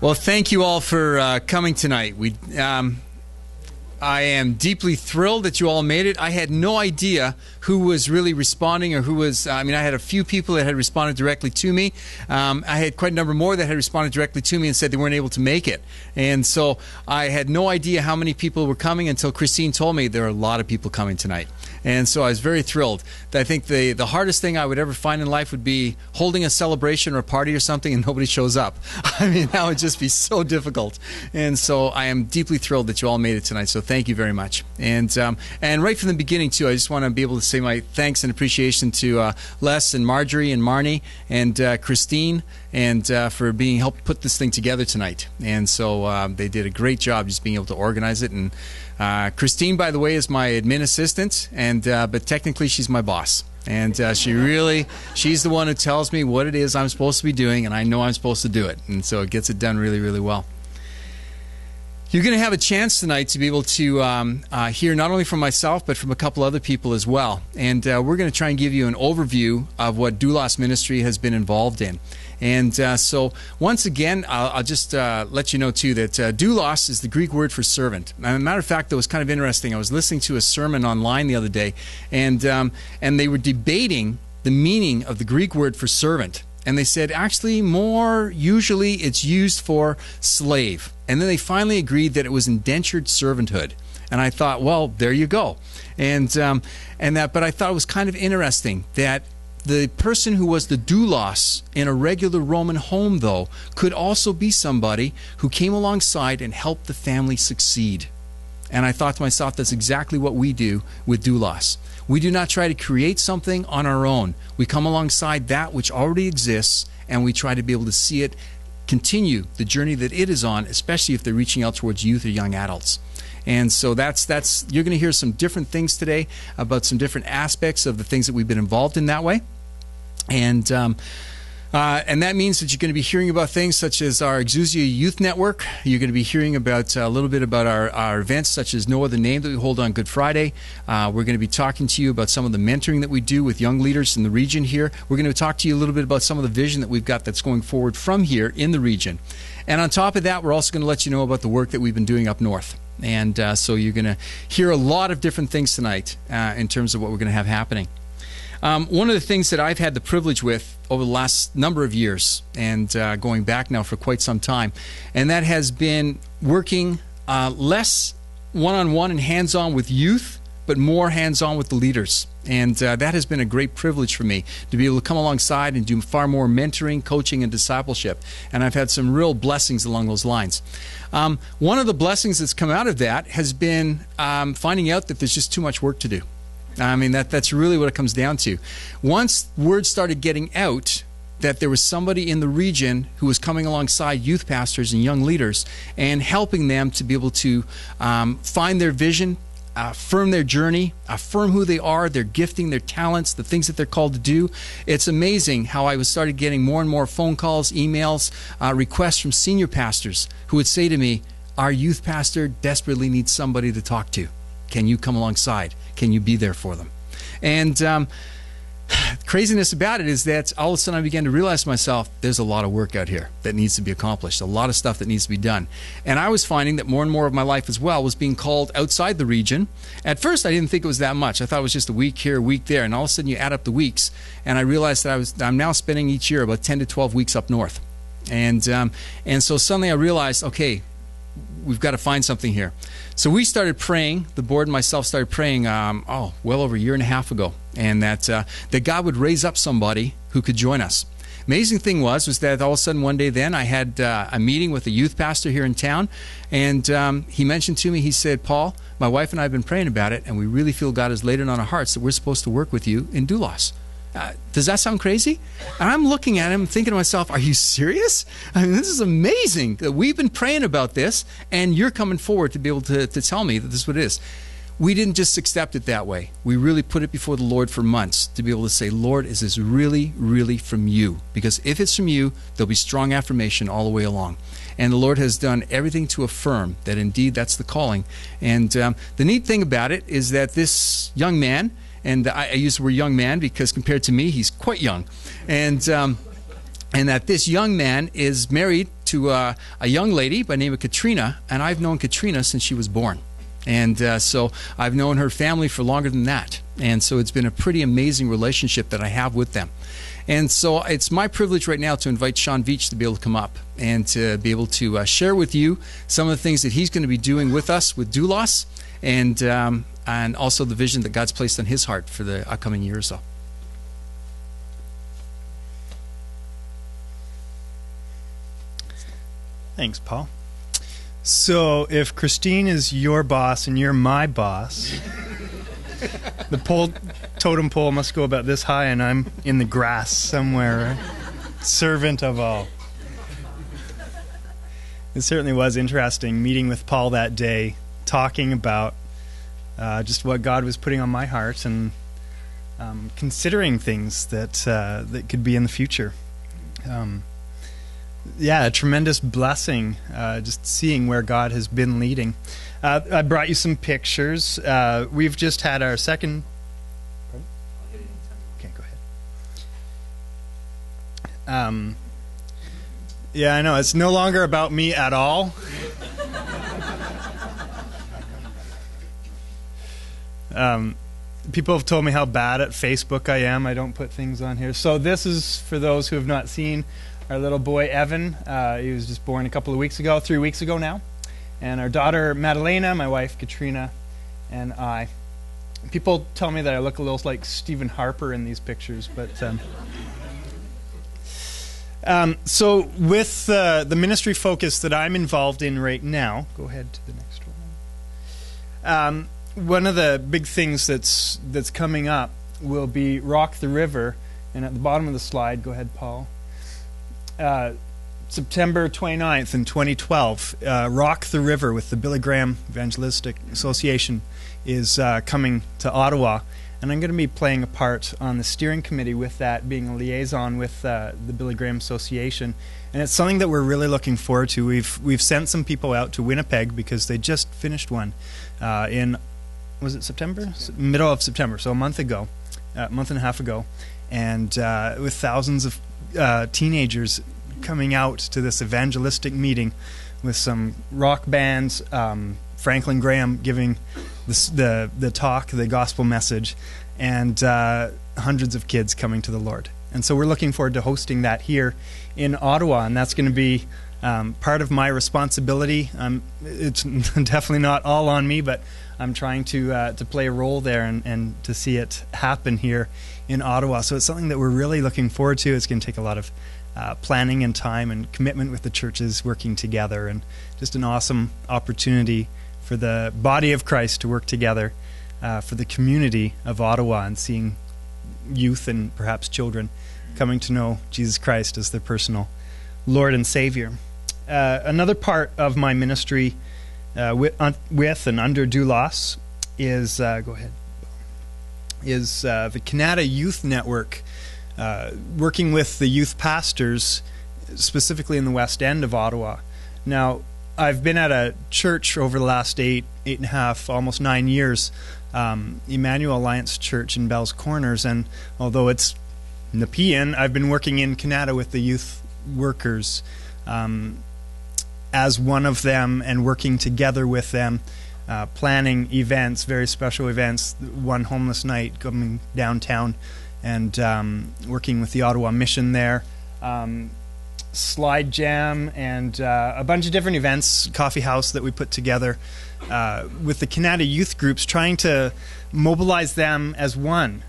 Well, thank you all for coming tonight. I am deeply thrilled that you all made it. I had no idea who was really responding or who was, I had a few people that had responded directly to me. I had quite a number more that had responded directly to me and said they weren't able to make it. And so I had no idea how many people were coming until Christine told me there are a lot of people coming tonight. And so I was very thrilled. I think the hardest thing I would ever find in life would be holding a celebration or a party or something and nobody shows up. That would just be so difficult. And so I am deeply thrilled that you all made it tonight. So thank you very much. And right from the beginning, too, I just want to be able to say my thanks and appreciation to Les and Marjorie and Marnie and Christine and for helped put this thing together tonight. And so they did a great job just being able to organize it. And Christine, by the way, is my admin assistant, but technically she's my boss. And she's the one who tells me what it is I'm supposed to be doing, and I know I'm supposed to do it. And so it gets it done really, really well. You're going to have a chance tonight to be able to hear not only from myself, but from a couple other people as well. And we're going to try and give you an overview of what Doulos Ministry has been involved in. And so once again, I'll just let you know, too, that doulos is the Greek word for servant. As a matter of fact, it was kind of interesting. I was listening to a sermon online the other day, and they were debating the meaning of the Greek word for servant. And they said, actually, more usually it's used for slave. And then they finally agreed that it was indentured servanthood. And I thought, well, there you go. But I thought it was kind of interesting that the person who was the doulos in a regular Roman home, though, could also be somebody who came alongside and helped the family succeed. And I thought to myself, that's exactly what we do with doulos. We do not try to create something on our own. We come alongside that which already exists, and we try to be able to see it continue the journey that it is on, especially if they're reaching out towards youth or young adults. And so that's you're going to hear some different things today about some different aspects of the things that we've been involved in that way. And that means that you're going to be hearing about things such as our Exousia Youth Network. You're going to be hearing about a little bit about our events such as No Other Name that we hold on Good Friday. We're going to be talking to you about some of the mentoring that we do with young leaders in the region here. We're going to talk to you a little bit about some of the vision that we've got that's going forward from here in the region. And on top of that, we're also going to let you know about the work that we've been doing up north. And so you're going to hear a lot of different things tonight in terms of what we're going to have happening. One of the things that I've had the privilege with over the last number of years, and going back now for quite some time, and that has been working less one-on-one and hands-on with youth, but more hands-on with the leaders. And that has been a great privilege for me to be able to come alongside and do far more mentoring, coaching, and discipleship. And I've had some real blessings along those lines. One of the blessings that's come out of that has been finding out that there's just too much work to do. That's really what it comes down to. Once word started getting out that there was somebody in the region who was coming alongside youth pastors and young leaders and helping them to be able to find their vision, affirm their journey, affirm who they are, their gifting, their talents, the things that they're called to do. It's amazing how I started getting more and more phone calls, emails, requests from senior pastors who would say to me, our youth pastor desperately needs somebody to talk to. Can you come alongside? Can you be there for them? And craziness about it is that all of a sudden I began to realize to myself, there's a lot of work out here that needs to be accomplished, a lot of stuff that needs to be done. And I was finding that more and more of my life as well was being called outside the region. At first I didn't think it was that much. I thought it was just a week here, a week there, and all of a sudden you add up the weeks, and I realized that I'm now spending each year about 10 to 12 weeks up north. And so suddenly I realized, okay, we've got to find something here. So we started praying, the board and myself started praying, well over a year and a half ago, and that God would raise up somebody who could join us. Amazing thing was that all of a sudden one day then I had a meeting with a youth pastor here in town, and he mentioned to me, he said, Paul, my wife and I have been praying about it, and we really feel God has laid it on our hearts that we're supposed to work with you in Doulos. Does that sound crazy? And I'm looking at him thinking to myself, are you serious? This is amazing that we've been praying about this and you're coming forward to be able to tell me that this is what it is. We didn't just accept it that way. We really put it before the Lord for months to be able to say, Lord, is this really, really from you? Because if it's from you, there'll be strong affirmation all the way along. And the Lord has done everything to affirm that indeed that's the calling. And the neat thing about it is that this young man, and I use the word young man because compared to me, he's quite young. And that this young man is married to a young lady by the name of Katrina, and I've known Katrina since she was born. And so I've known her family for longer than that. And so it's been a pretty amazing relationship that I have with them. And so it's my privilege right now to invite Sean Veach to be able to come up and to be able to share with you some of the things that he's going to be doing with us with Doulos, and also the vision that God's placed on his heart for the upcoming year or so. Thanks, Paul. So if Christine is your boss and you're my boss, the totem pole must go about this high, and I'm in the grass somewhere, right? Servant of all. It certainly was interesting meeting with Paul that day, talking about just what God was putting on my heart, and considering things that could be in the future. Yeah, a tremendous blessing, just seeing where God has been leading. I brought you some pictures. We've just had our second... Pardon? Okay, go ahead. Yeah, I know. It's no longer about me at all. People have told me how bad at Facebook I am. I don't put things on here. So this is for those who have not seen our little boy, Evan. He was just born a couple of weeks ago, 3 weeks ago now. And our daughter, Madalena, my wife, Katrina, and I. People tell me that I look a little like Stephen Harper in these pictures, but... So with the ministry focus that I'm involved in right now, go ahead to the next one. One of the big things that's coming up will be Rock the River, and at the bottom of the slide, go ahead, Paul. September 29th in 2012, Rock the River with the Billy Graham Evangelistic Association is coming to Ottawa, and I'm going to be playing a part on the steering committee with that, being a liaison with the Billy Graham Association. And it's something that we're really looking forward to. We've sent some people out to Winnipeg because they just finished one in, was it September? Middle of September, so a month and a half ago. And with thousands of teenagers coming out to this evangelistic meeting with some rock bands, Franklin Graham giving the talk, the gospel message, and hundreds of kids coming to the Lord. And so we're looking forward to hosting that here in Ottawa, and that's going to be part of my responsibility. It's definitely not all on me, but I'm trying to play a role there and to see it happen here in Ottawa. So it's something that we're really looking forward to. It's going to take a lot of planning and time and commitment with the churches working together, and just an awesome opportunity for the body of Christ to work together for the community of Ottawa, and seeing youth and perhaps children coming to know Jesus Christ as their personal Lord and Savior. Another part of my ministry with and under Doulos is, go ahead, is the Canada Youth Network, working with the youth pastors, specifically in the West End of Ottawa. Now, I've been at a church over the last eight and a half, almost 9 years, Emmanuel Alliance Church in Bell's Corners, and although it's Nepean, I've been working in Canada with the youth workers as one of them, and working together with them, planning events, very special events, one homeless night coming downtown, and working with the Ottawa Mission there, Slide Jam, and a bunch of different events, coffee house that we put together with the Canada youth groups, trying to mobilize them as one,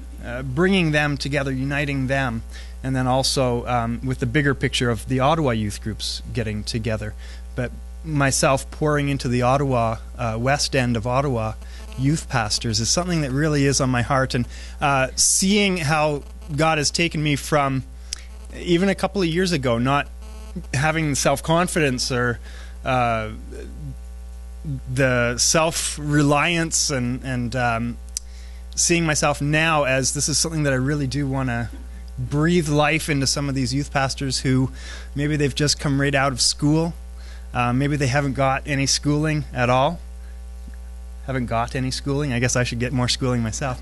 bringing them together, uniting them, and then also with the bigger picture of the Ottawa youth groups getting together. But myself pouring into the Ottawa, West End of Ottawa youth pastors is something that really is on my heart, and seeing how God has taken me from even a couple of years ago not having self-confidence or the self-reliance, and seeing myself now as this is something that I really do want to breathe life into some of these youth pastors who maybe they've just come right out of school, maybe they haven't got any schooling at all. Haven't got any schooling. I guess I should get more schooling myself.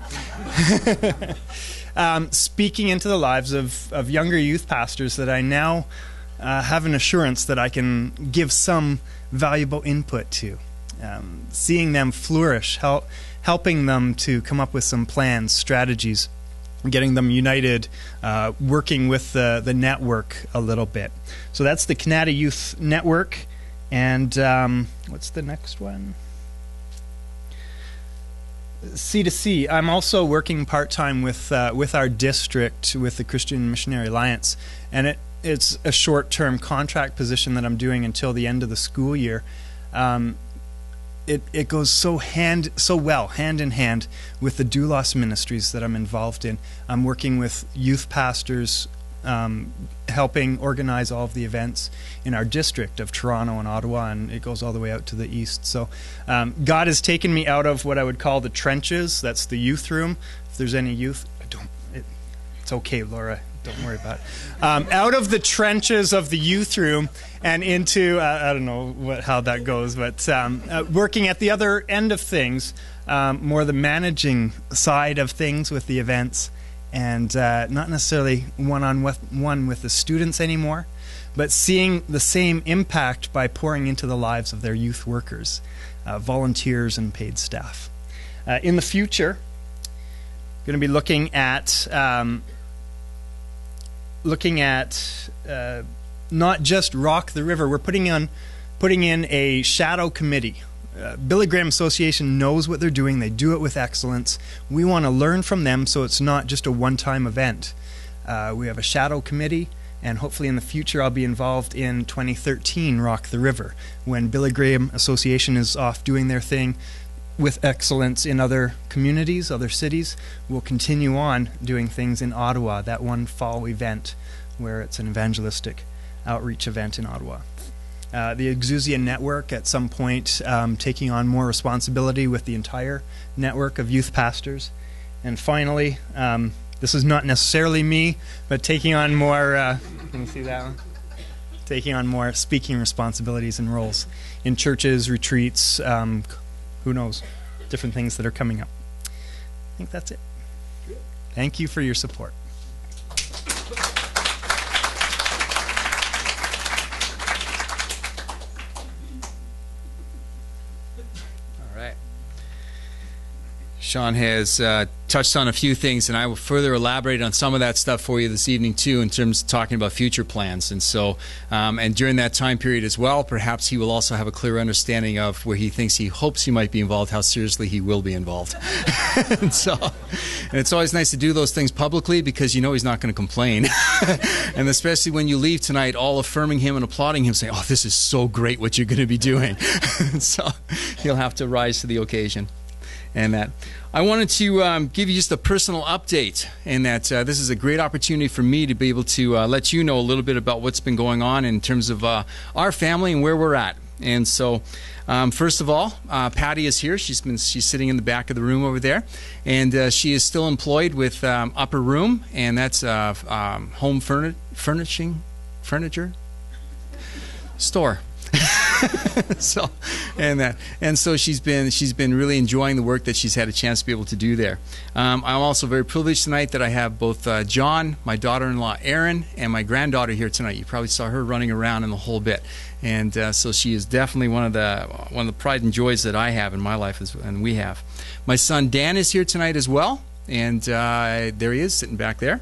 Speaking into the lives of younger youth pastors that I now have an assurance that I can give some valuable input to. Seeing them flourish, helping them to come up with some plans, strategies, getting them united, working with the network a little bit. So that's the Canada Youth Network. And what's the next one? C2C. I'm also working part-time with our district, with the Christian Missionary Alliance, and it's a short-term contract position that I'm doing until the end of the school year. It goes so well hand in hand with the Doulos Ministries that I'm involved in. I'm working with youth pastors, helping organize all of the events in our district of Toronto and Ottawa, and it goes all the way out to the east. So God has taken me out of what I would call the trenches. That's the youth room. If there's any youth, it's okay, Laura. Don't worry about it. Out of the trenches of the youth room and into, I don't know how that goes, but working at the other end of things, more the managing side of things with the events, and not necessarily one-on-one with the students anymore, but seeing the same impact by pouring into the lives of their youth workers, volunteers and paid staff. In the future, going to be looking at not just Rock the River. We're putting in a shadow committee. Billy Graham Association knows what they're doing. They do it with excellence. We want to learn from them, so it's not just a one-time event. We have a shadow committee, and hopefully in the future I'll be involved in 2013 Rock the River, when Billy Graham Association is off doing their thing with excellence in other communities, other cities. We'll continue on doing things in Ottawa, that one fall event where it's an evangelistic outreach event in Ottawa. The Exousia Network at some point taking on more responsibility with the entire network of youth pastors. And finally, this is not necessarily me, but taking on more, can you see that one? Taking on more speaking responsibilities and roles in churches, retreats, who knows, different things that are coming up. I think that's it. Thank you for your support. All right. Sean has touched on a few things, and I will further elaborate on some of that stuff for you this evening too, in terms of talking about future plans. And so, and during that time period as well, perhaps he will also have a clear understanding of where he hopes he might be involved, how seriously he will be involved. and it's always nice to do those things publicly, because you know he's not going to complain. And especially when you leave tonight, all affirming him and applauding him, saying, "Oh, this is so great what you're going to be doing." So he'll have to rise to the occasion. And that I wanted to give you just a personal update, and that this is a great opportunity for me to be able to let you know a little bit about what's been going on in terms of our family and where we're at. And so, first of all, Patty is here. She's sitting in the back of the room over there, and she is still employed with Upper Room, and that's home furniture store. So she's been really enjoying the work that she's had a chance to be able to do there. I'm also very privileged tonight that I have both John, my daughter-in-law Erin, and my granddaughter here tonight. You probably saw her running around in the whole bit, and so she is definitely one of the pride and joys that I have in my life, and we have. My son Dan is here tonight as well, and there he is sitting back there.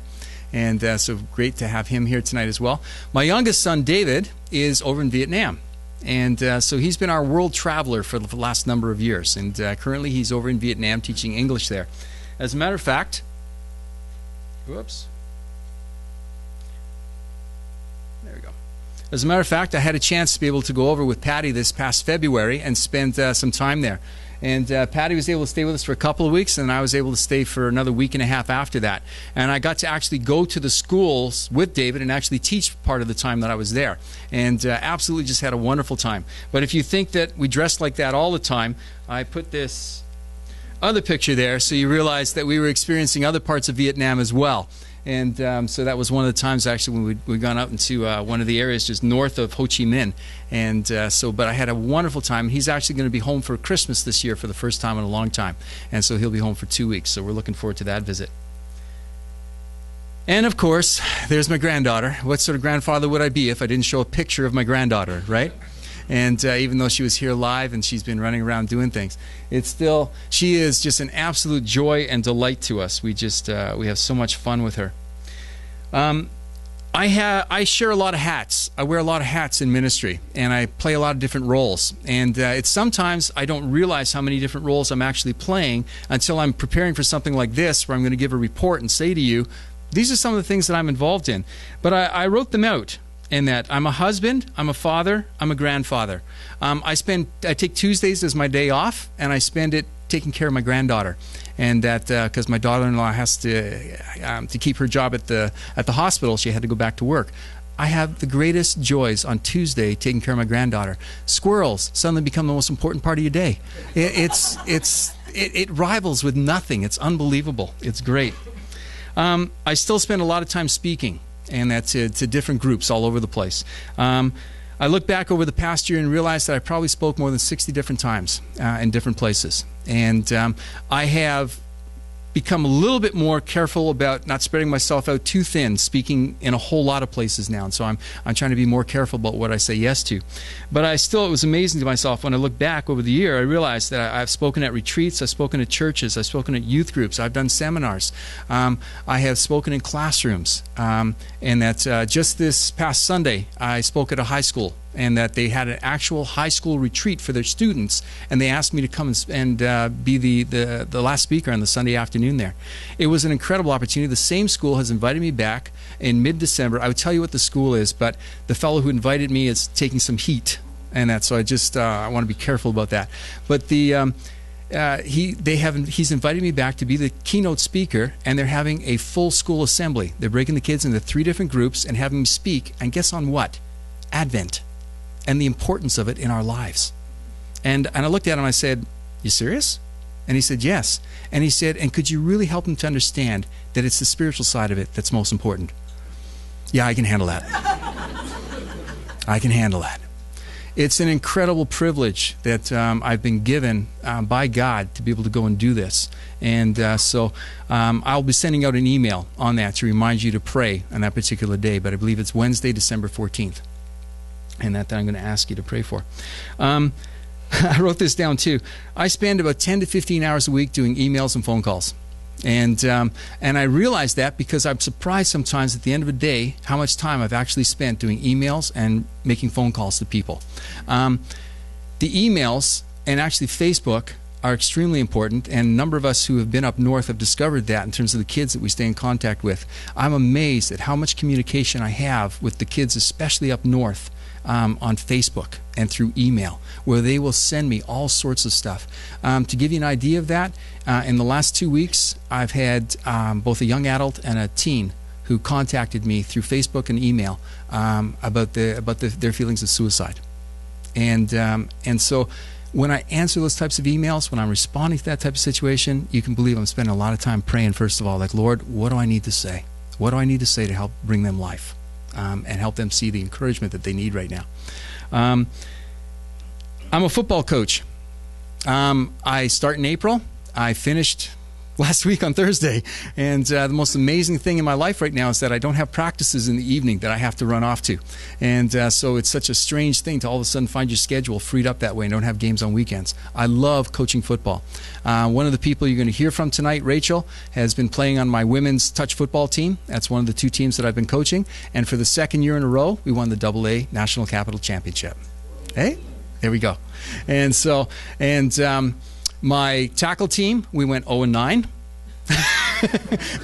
And so great to have him here tonight as well. My youngest son David is over in Vietnam. And so he's been our world traveler for the last number of years. And currently he's over in Vietnam teaching English there. As a matter of fact, whoops. There we go. As a matter of fact, I had a chance to be able to go over with Patty this past February and spend some time there. And Patty was able to stay with us for a couple of weeks, and I was able to stay for another week and a half after that. And I got to actually go to the schools with David and actually teach part of the time that I was there. And absolutely just had a wonderful time. But if you think that we dress like that all the time, I put this other picture there so you realize that we were experiencing other parts of Vietnam as well. And so that was one of the times actually when we'd gone out into one of the areas just north of Ho Chi Minh. And but I had a wonderful time. He's actually going to be home for Christmas this year for the first time in a long time. And so he'll be home for 2 weeks. So we're looking forward to that visit. And of course, there's my granddaughter. What sort of grandfather would I be if I didn't show a picture of my granddaughter, right? And even though she was here live and she's been running around doing things, she is just an absolute joy and delight to us. We have so much fun with her. I share a lot of hats. I wear a lot of hats in ministry, and I play a lot of different roles. And it's sometimes I don't realize how many different roles I'm actually playing until I'm preparing for something like this, where I'm going to give a report and say to you, these are some of the things that I'm involved in. But I wrote them out in that I'm a husband, I'm a father, I'm a grandfather. I take Tuesdays as my day off, and I spend it taking care of my granddaughter. And that because my daughter-in-law has to keep her job at the hospital, she had to go back to work. I have the greatest joys on Tuesday taking care of my granddaughter. Squirrels suddenly become the most important part of your day. It rivals with nothing. It's unbelievable. It's great. I still spend a lot of time speaking, and that's to different groups all over the place. I look back over the past year and realize that I probably spoke more than 60 different times in different places. And I have become a little bit more careful about not spreading myself out too thin, speaking in a whole lot of places now. And so I'm trying to be more careful about what I say yes to. But it was amazing to myself when I look back over the year. I realized that I've spoken at retreats, I've spoken at churches, I've spoken at youth groups, I've done seminars, I have spoken in classrooms, and that just this past Sunday I spoke at a high school, and that they had an actual high school retreat for their students, and they asked me to come and be the last speaker on the Sunday afternoon there. It was an incredible opportunity. The same school has invited me back in mid-December. I would tell you what the school is, but the fellow who invited me is taking some heat, and so I want to be careful about that. But he's invited me back to be the keynote speaker, and they're having a full school assembly. They're breaking the kids into 3 different groups and having me speak, and guess on what? Advent. And the importance of it in our lives. And I looked at him and I said, "You serious?" And he said, "Yes." And he said, "And could you really help them to understand that it's the spiritual side of it that's most important?" Yeah, I can handle that. I can handle that. It's an incredible privilege that I've been given by God to be able to go and do this. And so I'll be sending out an email on that to remind you to pray on that particular day. But I believe it's Wednesday, December 14th. And that I'm going to ask you to pray for. I wrote this down too. I spend about 10 to 15 hours a week doing emails and phone calls. And I realize that because I'm surprised sometimes at the end of the day how much time I've actually spent doing emails and making phone calls to people. The emails and actually Facebook are extremely important, and a number of us who have been up north have discovered that in terms of the kids that we stay in contact with. I'm amazed at how much communication I have with the kids, especially up north, on Facebook and through email, where they will send me all sorts of stuff. To give you an idea of that, in the last 2 weeks, I've had both a young adult and a teen who contacted me through Facebook and email about their feelings of suicide. And so when I answer those types of emails, when I'm responding to that type of situation, you can believe I'm spending a lot of time praying, first of all, like, Lord, what do I need to say? What do I need to say to help bring them life? And help them see the encouragement that they need right now. I'm a football coach. I start in April. I finished last week on Thursday. And the most amazing thing in my life right now is that I don't have practices in the evening that I have to run off to. And so it's such a strange thing to all of a sudden find your schedule freed up that way and don't have games on weekends. I love coaching football. One of the people you're going to hear from tonight, Rachel, has been playing on my women's touch football team. That's one of the 2 teams that I've been coaching. And for the 2nd year in a row, we won the AA National Capital Championship. Hey, there we go. And so, my tackle team, we went 0-9.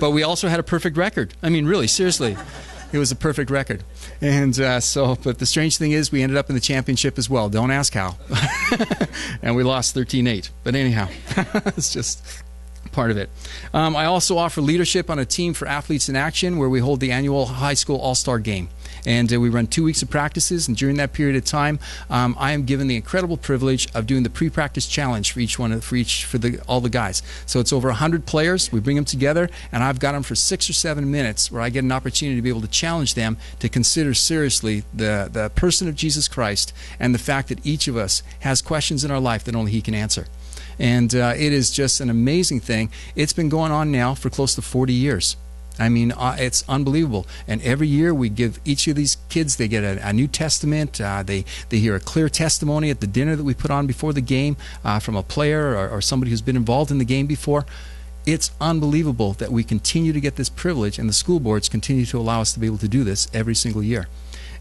But we also had a perfect record. I mean, really, seriously. It was a perfect record. And but the strange thing is we ended up in the championship as well. Don't ask how. And we lost 13-8. But anyhow, it's just part of it. I also offer leadership on a team for Athletes in Action, where we hold the annual high school all-star game. And we run 2 weeks of practices, and during that period of time, I am given the incredible privilege of doing the pre-practice challenge for all the guys. So it's over 100 players. We bring them together, and I've got them for 6 or 7 minutes, where I get an opportunity to be able to challenge them to consider seriously the person of Jesus Christ and the fact that each of us has questions in our life that only He can answer. And it is just an amazing thing. It's been going on now for close to 40 years. I mean, it's unbelievable. And every year we give each of these kids, they get a New Testament. They hear a clear testimony at the dinner that we put on before the game from a player or somebody who's been involved in the game before. It's unbelievable that we continue to get this privilege, and the school boards continue to allow us to be able to do this every single year.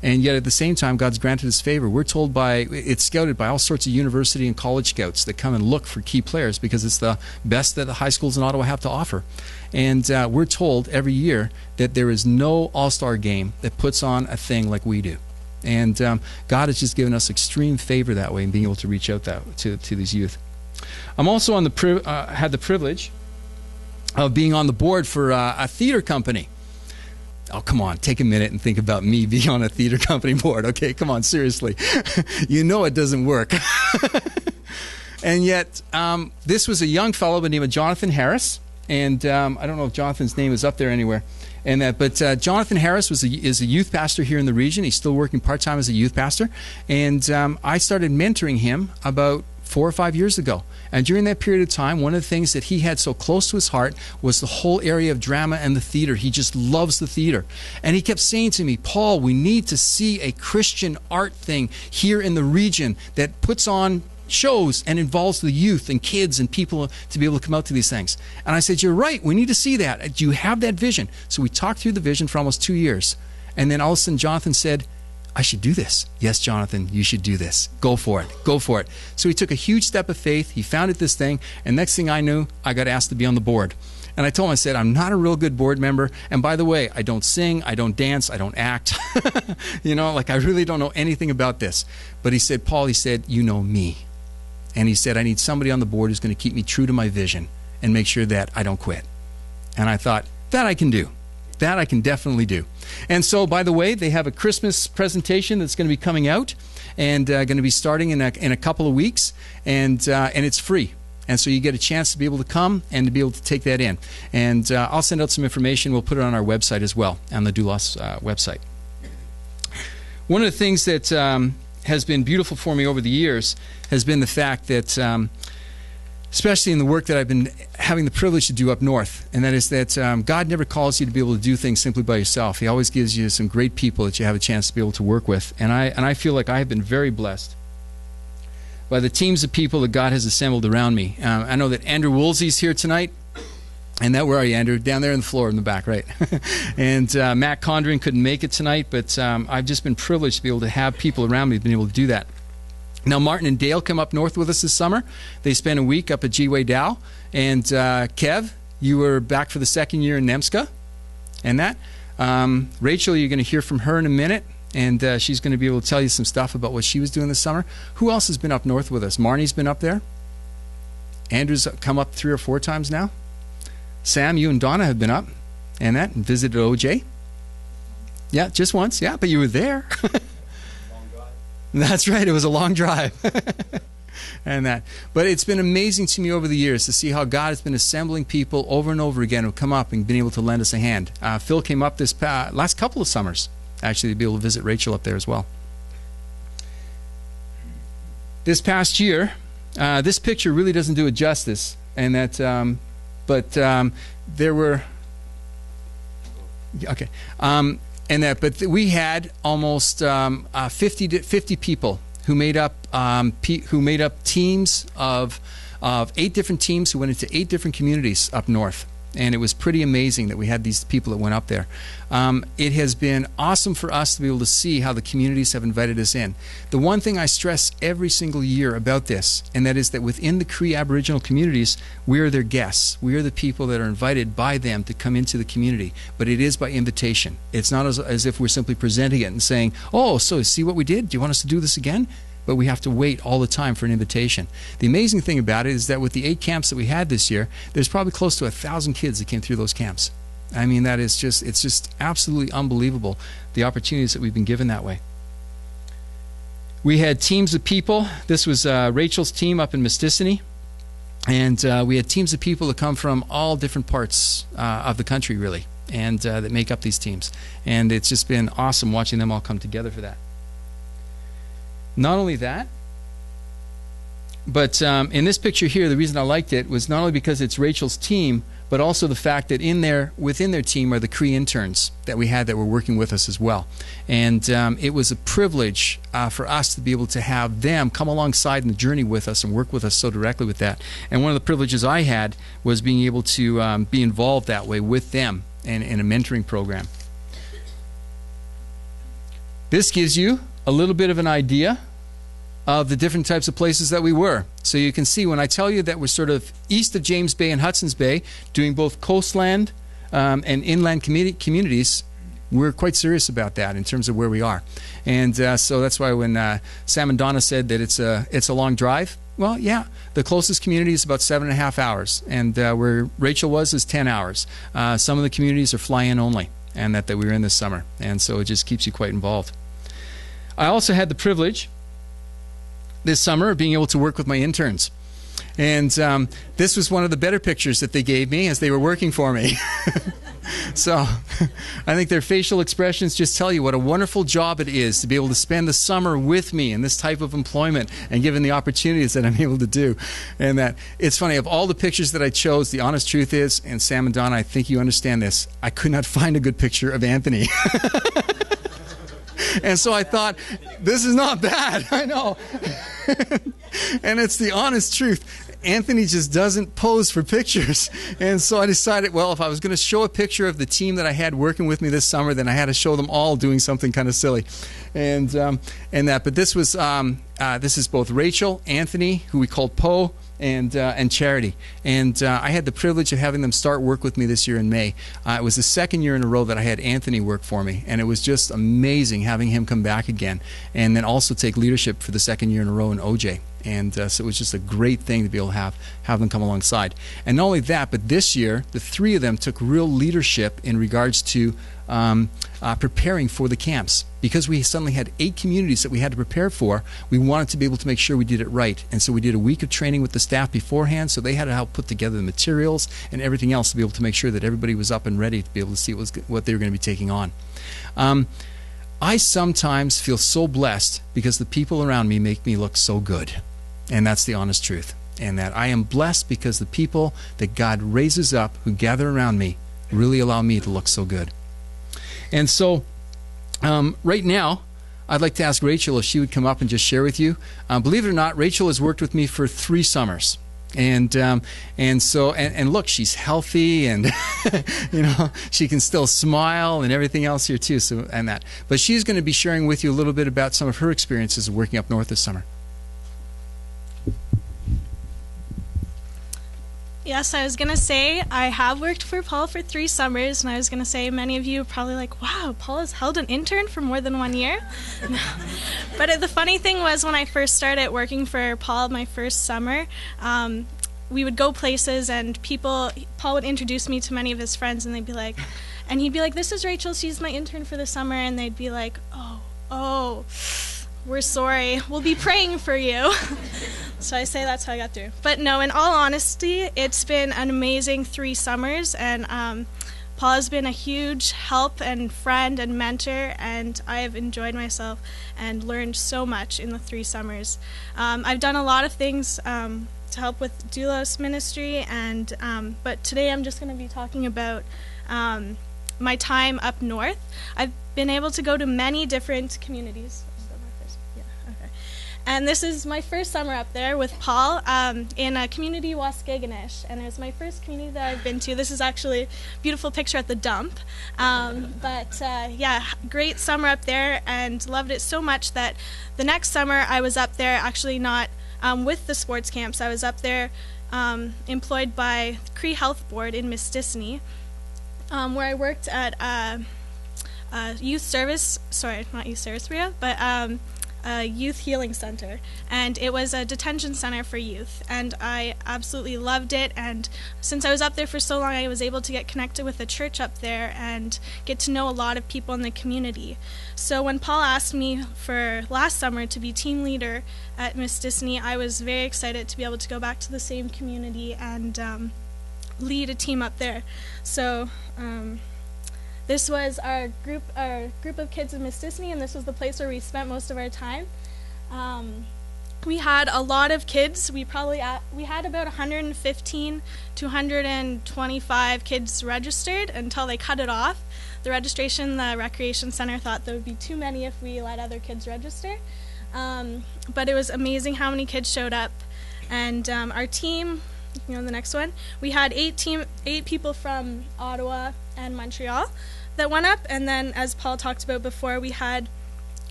And yet at the same time, God's granted His favor. We're told it's scouted by all sorts of university and college scouts that come and look for key players because it's the best that the high schools in Ottawa have to offer. And we're told every year that there is no all-star game that puts on a thing like we do. And God has just given us extreme favor that way in being able to reach out to these youth. I'm also on had the privilege of being on the board for a theater company. Oh, come on, take a minute and think about me being on a theater company board. Okay, come on, seriously. You know it doesn't work. And yet, this was a young fellow by the name of Jonathan Harris. And I don't know if Jonathan's name is up there anywhere. But Jonathan Harris is a youth pastor here in the region. He's still working part-time as a youth pastor. And I started mentoring him about 4 or 5 years ago. And during that period of time, one of the things that he had so close to his heart was the whole area of drama and the theater. He just loves the theater. And he kept saying to me, Paul, we need to see a Christian art thing here in the region that puts on shows and involves the youth and kids and people to be able to come out to these things. And I said, you're right, we need to see that. Do you have that vision? So we talked through the vision for almost 2 years. And then all of a sudden Jonathan said, I should do this. Yes, Jonathan, you should do this. Go for it. Go for it. So he took a huge step of faith. He founded this thing. And next thing I knew, I got asked to be on the board. And I told him, I said, I'm not a real good board member. And by the way, I don't sing, I don't dance, I don't act. I really don't know anything about this. But he said, Paul, he said, you know me. And he said, I need somebody on the board who's going to keep me true to my vision and make sure that I don't quit. And I thought, that I can do. That I can definitely do. And so, by the way, they have a Christmas presentation that's going to be coming out and going to be starting in a couple of weeks, and it's free. And so you get a chance to be able to come and to be able to take that in. And I'll send out some information. We'll put it on our website as well, on the Doulos website. One of the things that has been beautiful for me over the years has been the fact that especially in the work that I've been having the privilege to do up north, and that is that God never calls you to be able to do things simply by yourself. He always gives you some great people that you have a chance to be able to work with. And I feel like I have been very blessed by the teams of people that God has assembled around me. I know that Andrew Woolsey's here tonight. And where are you, Andrew? Down there on the floor in the back, right? And Matt Condren couldn't make it tonight, but I've just been privileged to be able to have people around me who've been able to do that. Now, Martin and Dale come up north with us this summer. They spent a week up at G-Way Dow. And Kev, you were back for the second year in Nemska. And that. Rachel, you're going to hear from her in a minute. And she's going to be able to tell you some stuff about what she was doing this summer. Who else has been up north with us? Marnie's been up there. Andrew's come up 3 or 4 times now. Sam, you and Donna have been up and visited OJ. Yeah, just once. Yeah, but you were there. That's right. It was a long drive. But it's been amazing to me over the years to see how God has been assembling people over and over again who come up and been able to lend us a hand. Phil came up this last couple of summers, actually, to be able to visit Rachel up there as well. This past year, this picture really doesn't do it justice, and that, there were, okay. But we had almost 50 people who made up teams of 8 different teams who went into 8 different communities up north. And it was pretty amazing that we had these people that went up there. It has been awesome for us to be able to see how the communities have invited us in. The one thing I stress every single year about this, and that is that within the Cree Aboriginal communities, we are their guests. We are the people that are invited by them to come into the community. But it is by invitation. It's not as if we're simply presenting it and saying, oh, so see what we did? Do you want us to do this again? But we have to wait all the time for an invitation. The amazing thing about it is that with the 8 camps that we had this year, there's probably close to 1,000 kids that came through those camps. I mean, it's just absolutely unbelievable, the opportunities that we've been given that way. We had teams of people. This was Rachel's team up in Mistissini. And we had teams of people that come from all different parts of the country, really, and that make up these teams. And it's just been awesome watching them all come together for that. Not only that, but in this picture here, the reason I liked it was not only because it's Rachel's team, but also the fact that within their team are the Cree interns that we had that were working with us as well. And it was a privilege for us to be able to have them come alongside in the journey with us and work with us so directly with that. And one of the privileges I had was being able to be involved that way with them in a mentoring program. This gives you a little bit of an idea of the different types of places that we were. So you can see when I tell you that we're sort of east of James Bay and Hudson's Bay, doing both coastland and inland communities, we're quite serious about that in terms of where we are. And so that's why when Sam and Donna said that it's a long drive, well, yeah, the closest community is about 7.5 hours, and where Rachel was is 10 hours. Some of the communities are fly-in only, and that we were in this summer, and so it just keeps you quite involved. I also had the privilege this summer of being able to work with my interns. And this was one of the better pictures that they gave me as they were working for me. So I think their facial expressions just tell you what a wonderful job it is to be able to spend the summer with me in this type of employment and given the opportunities that I'm able to do. And that it's funny, of all the pictures that I chose, the honest truth is, and Sam and Donna, I think you understand this, I could not find a good picture of Anthony. And so I thought, this is not bad, I know. And it's the honest truth. Anthony just doesn't pose for pictures. And so I decided, well, if I was going to show a picture of the team that I had working with me this summer, then I had to show them all doing something kind of silly. And that. But this was this is both Rachel, Anthony, who we called Poe, and Charity. And I had the privilege of having them start work with me this year in May. It was the second year in a row that I had Anthony work for me, and it was just amazing having him come back again, and then also take leadership for the second year in a row in OJ. And so it was just a great thing to be able to have them come alongside. And not only that, but this year, the three of them took real leadership in regards to preparing for the camps. Because we suddenly had 8 communities that we had to prepare for, we wanted to be able to make sure we did it right. And so we did a week of training with the staff beforehand, so they had to help put together the materials and everything else to be able to make sure that everybody was up and ready to be able to see what they were going to be taking on. I sometimes feel so blessed because the people around me make me look so good. And that's the honest truth. And that I am blessed because the people that God raises up who gather around me really allow me to look so good. And so right now, I'd like to ask Rachel if she would come up and just share with you. Believe it or not, Rachel has worked with me for 3 summers. And look, she's healthy, and you know, she can still smile and everything else here too. So but she's going to be sharing with you a little bit about some of her experiences of working up north this summer. Yes, I was going to say I have worked for Paul for 3 summers, and I was going to say many of you are probably like, wow, Paul has held an intern for more than 1 year. But the funny thing was, when I first started working for Paul my first summer, we would go places and Paul would introduce me to many of his friends, and he'd be like, this is Rachel, she's my intern for the summer, and they'd be like, oh, we're sorry, we'll be praying for you. So I say that's how I got through. But no, in all honesty, it's been an amazing 3 summers, and Paul has been a huge help and friend and mentor, and I have enjoyed myself and learned so much in the 3 summers. I've done a lot of things to help with Doulos Ministry, but today I'm just going to be talking about my time up north. I've been able to go to many different communities. And this is my first summer up there with Paul in a community, Waskaganish, and it was my first community that I've been to. This is actually a beautiful picture at the dump. Yeah, great summer up there, and loved it so much that the next summer I was up there, actually not with the sports camps. I was up there employed by Cree Health Board in Mistissini, where I worked at youth service, a youth healing center, and it was a detention center for youth, and I absolutely loved it. And since I was up there for so long, I was able to get connected with the church up there and get to know a lot of people in the community. So when Paul asked me for last summer to be team leader at Mistissini, I was very excited to be able to go back to the same community and lead a team up there. So this was our group of kids in Mistissini, and this was the place where we spent most of our time. we had a lot of kids. We had about 115 to 125 kids registered until they cut it off. The recreation center thought there would be too many if we let other kids register. But it was amazing how many kids showed up. And our team, the next one, we had 8 people from Ottawa and Montreal that went up. And then, as Paul talked about before, we had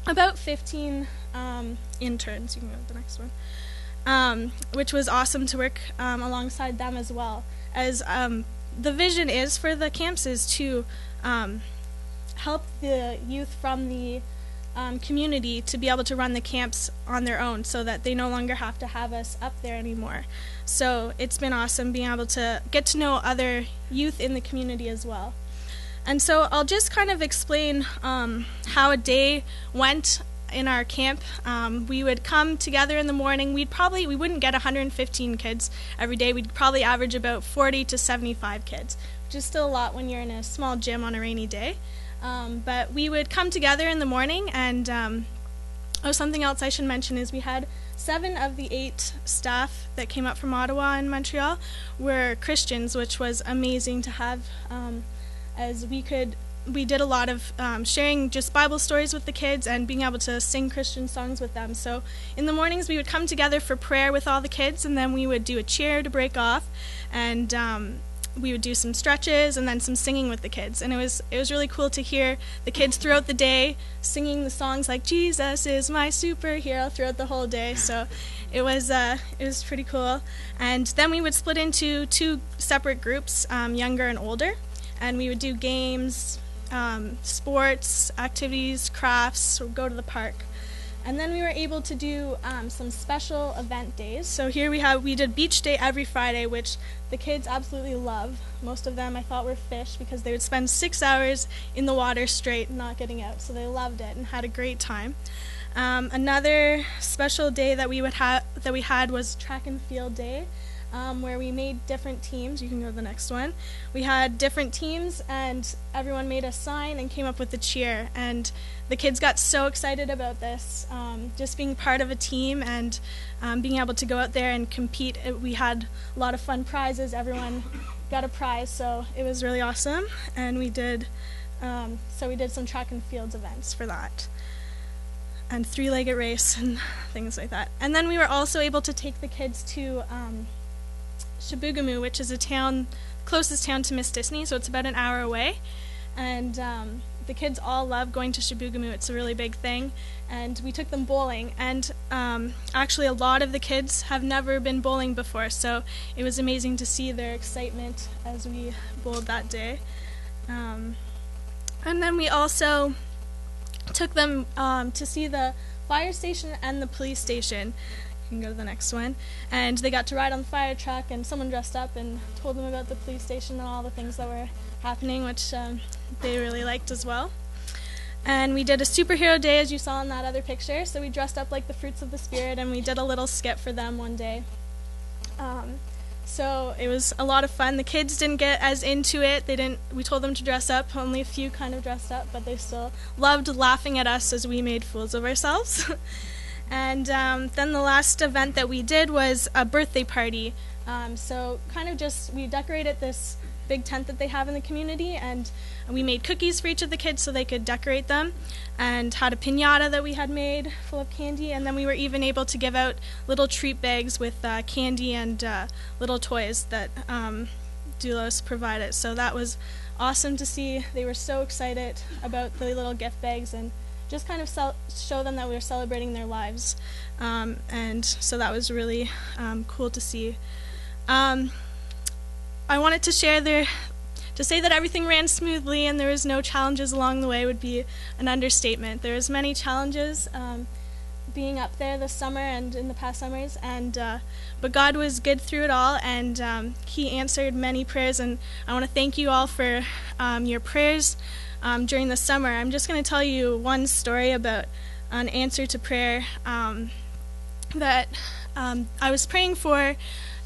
about 15 interns. You can go to the next one, which was awesome to work alongside them as well. As the vision is for the camps is to help the youth from the community to be able to run the camps on their own, so that they no longer have to have us up there anymore. So it's been awesome being able to get to know other youth in the community as well. And so I'll just kind of explain how a day went in our camp. We would come together in the morning. We wouldn't get 115 kids every day. We'd probably average about 40 to 75 kids, which is still a lot when you're in a small gym on a rainy day. But we would come together in the morning, and something else I should mention is we had 7 of the 8 staff that came up from Ottawa and Montreal were Christians, which was amazing to have, as we did a lot of sharing just Bible stories with the kids and being able to sing Christian songs with them. So in the mornings we would come together for prayer with all the kids, and then we would do a cheer to break off, and we would do some stretches and then some singing with the kids. And it was really cool to hear the kids throughout the day singing the songs like "Jesus is my superhero" throughout the whole day. So it was pretty cool. And then we would split into 2 separate groups, younger and older, and we would do games, sports, activities, crafts, or go to the park. And then we were able to do some special event days. So here we did beach day every Friday, which the kids absolutely love. Most of them I thought were fish, because they would spend 6 hours in the water straight, not getting out. So they loved it and had a great time. Another special day that we had was track and field day, where we made different teams. You can go to the next one. We had different teams, and everyone made a sign and came up with a cheer. And the kids got so excited about this, just being part of a team and being able to go out there and compete. We had a lot of fun prizes. Everyone got a prize, so it was really awesome. And we did some track and fields events for that, and 3-legged race and things like that. And then we were also able to take the kids to Chibougamau, which is closest town to Mistissini, so it's about an hour away. And the kids all love going to Chibougamau. It's a really big thing. And we took them bowling. And actually a lot of the kids have never been bowling before, so it was amazing to see their excitement as we bowled that day. And then we also took them to see the fire station and the police station. You can go to the next one. And they got to ride on the fire truck, and someone dressed up and told them about the police station and all the things that were happening, which they really liked as well. And we did a superhero day, as you saw in that other picture. So we dressed up like the fruits of the Spirit, and we did a little skit for them one day. So it was a lot of fun. The kids didn't get as into it. We told them to dress up. Only a few kind of dressed up, but they still loved laughing at us as we made fools of ourselves. And then the last event that we did was a birthday party. So kind of we decorated this big tent that they have in the community, and we made cookies for each of the kids so they could decorate them, and had a piñata that we had made full of candy. And then we were even able to give out little treat bags with candy and little toys that Doulos provided. So that was awesome to see. They were so excited about the little gift bags, and just kind of show them that we were celebrating their lives. And so that was really cool to see. I wanted to share to say that everything ran smoothly and there was no challenges along the way would be an understatement. There was many challenges being up there this summer and in the past summers, but God was good through it all, and He answered many prayers. And I want to thank you all for your prayers during the summer. I'm just going to tell you one story about an answer to prayer that I was praying for,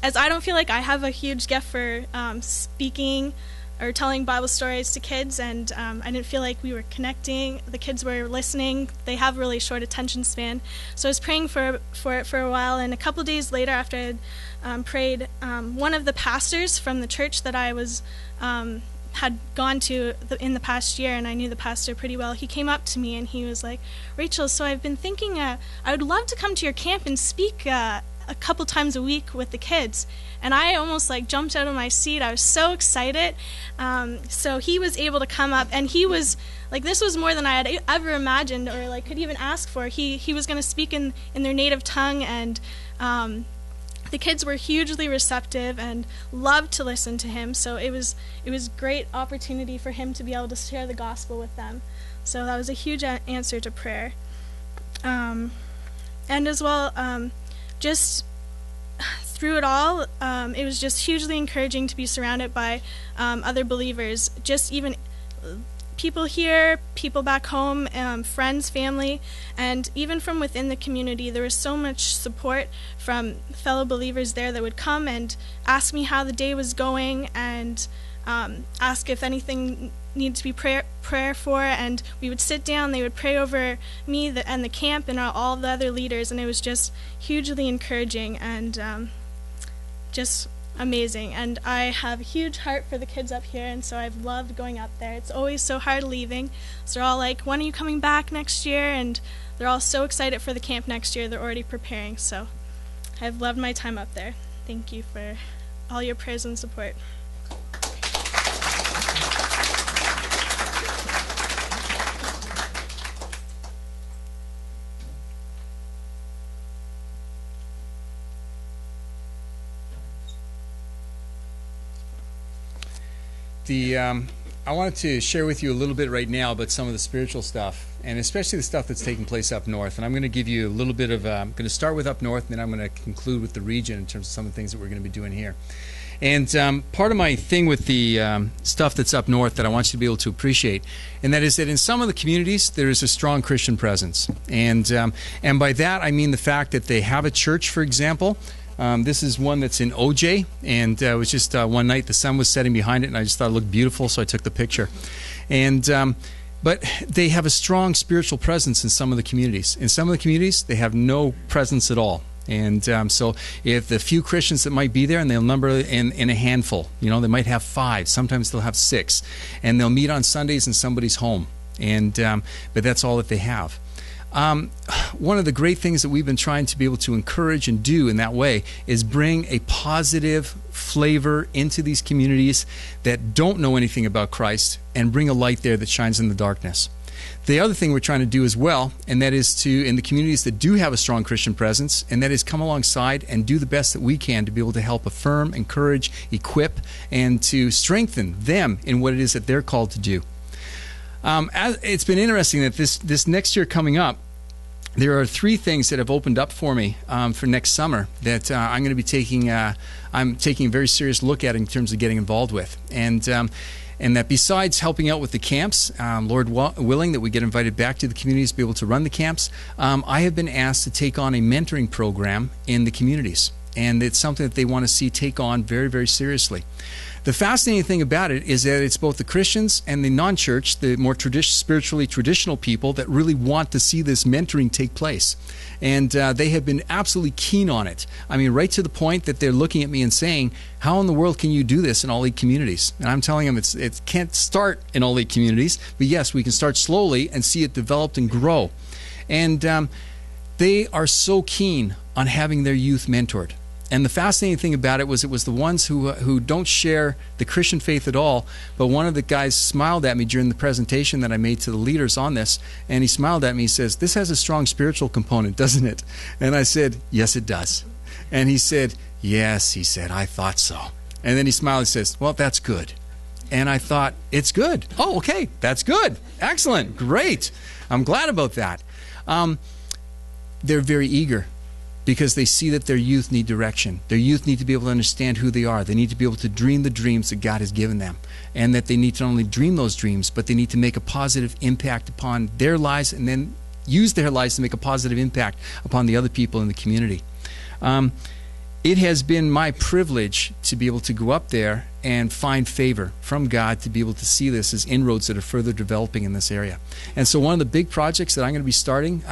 as I don't feel like I have a huge gift for speaking or telling Bible stories to kids, and I didn't feel like we were connecting. The kids were listening. They have really short attention span. So I was praying for it for a while, and a couple days later after I had prayed, one of the pastors from the church that I was had gone to in the past year, and I knew the pastor pretty well, he came up to me and he was like, "Rachel, so I've been thinking I would love to come to your camp and speak a couple times a week with the kids." And I almost like jumped out of my seat. I was so excited. So he was able to come up, and he was like, this was more than I had ever imagined or like could even ask for. He was going to speak in their native tongue, and the kids were hugely receptive and loved to listen to him. So it was great opportunity for him to be able to share the gospel with them. So that was a huge answer to prayer. And as well, just through it all, it was just hugely encouraging to be surrounded by other believers, just even people here, people back home, friends, family, and even from within the community. There was so much support from fellow believers there that would come and ask me how the day was going, and ask if anything needed to be prayer for, and we would sit down, they would pray over me and the camp and all the other leaders, and it was just hugely encouraging and just amazing. And I have a huge heart for the kids up here, and so I've loved going up there. It's always so hard leaving, so they're all like, "When are you coming back next year?" And they're all so excited for the camp next year. They're already preparing, so I've loved my time up there. Thank you for all your prayers and support. I wanted to share with you a little bit right now about some of the spiritual stuff, and especially the stuff that's taking place up north. And I'm going to give you a little bit of, I'm going to start with up north, and then I'm going to conclude with the region in terms of some of the things that we're going to be doing here. And part of my thing with the stuff that's up north that I want you to be able to appreciate, and that is that in some of the communities there is a strong Christian presence. And by that I mean the fact that they have a church, for example. This is one that's in OJ, and it was just one night the sun was setting behind it, and I just thought it looked beautiful, so I took the picture. And but they have a strong spiritual presence in some of the communities. In some of the communities, they have no presence at all. And so if the few Christians that might be there, and they'll number in a handful, you know, they might have 5, sometimes they'll have 6, and they'll meet on Sundays in somebody's home. And but that's all that they have. One of the great things that we've been trying to be able to encourage and do in that way is bring a positive flavor into these communities that don't know anything about Christ, and bring a light there that shines in the darkness. The other thing we're trying to do as well, and that is to, in the communities that do have a strong Christian presence, and that is come alongside and do the best that we can to be able to help affirm, encourage, equip, and to strengthen them in what it is that they're called to do. It's been interesting that this next year coming up, there are 3 things that have opened up for me for next summer that I'm going to be taking. I'm taking a very serious look at in terms of getting involved with, and that besides helping out with the camps, Lord willing, that we get invited back to the communities to be able to run the camps, I have been asked to take on a mentoring program in the communities, and it's something that they want to see take on very, very seriously. The fascinating thing about it is that it's both the Christians and the non-church, the more spiritually traditional people, that really want to see this mentoring take place. And they have been absolutely keen on it. I mean, right to the point that they're looking at me and saying, "How in the world can you do this in all 8 communities?" And I'm telling them it can't start in all 8 communities, but yes, we can start slowly and see it developed and grow. And they are so keen on having their youth mentored. And the fascinating thing about it was the ones who don't share the Christian faith at all. But one of the guys smiled at me during the presentation that I made to the leaders on this, and he smiled at me. He says, "This has a strong spiritual component, doesn't it?" And I said, "Yes, it does." And he said, "Yes," he said, "I thought so." And then he smiled and says, "Well, that's good." And I thought, it's good. Oh, okay, that's good. Excellent, great. I'm glad about that. They're very eager, because they see that their youth need direction. Their youth need to be able to understand who they are. They need to be able to dream the dreams that God has given them. And that they need to not only dream those dreams, but they need to make a positive impact upon their lives, and then use their lives to make a positive impact upon the other people in the community. it has been my privilege to be able to go up there and find favor from God to be able to see this as inroads that are further developing in this area. And so one of the big projects that I'm going to be starting,